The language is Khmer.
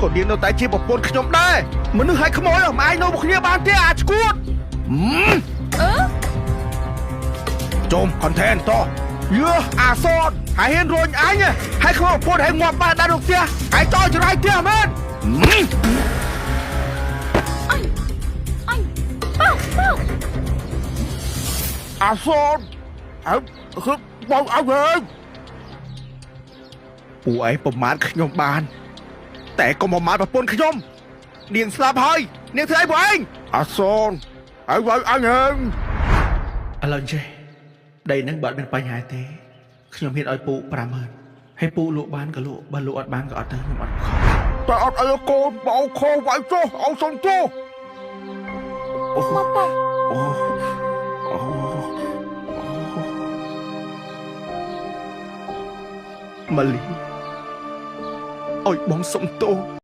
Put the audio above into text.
ក៏នាងនៅតែជាប្រពន្ធខ្ញុំដែរមនុស្សឲ្យខ្មោយម៉ែនៅមួយគ្នាបានទេអាឈួតចូល content តយើអាសនហើយហ៊ានរួញអញហើយខ្មោចប្រពន្ធឲ្យងាប់បានដល់ផ្ទះហើយតចរាយផ្ទះមែនអាសនអើគឺបងអើយពួកឯងប្រមាថខ្ញុំបានតែកុំប្រមាថប្រពន្ធខ្ញុំនាងស្លាប់ហើយនាងធ្វើអីពួកឯងអាសនហើយអញហ្នឹងឥឡូវចេះដីហ្នឹងបើអត់មានបញ្ហាទេខ្ញុំហ៊ានឲ្យពូ 50000 ហើយពូលក់បានក៏លក់បើលក់អត់បានក៏អត់ទៅខ្ញុំអត់ខំតែអត់អីកូនបោខោវាយចុះអោសុំទោសអូមកប៉ម៉ាលីអុយបងសុំទោស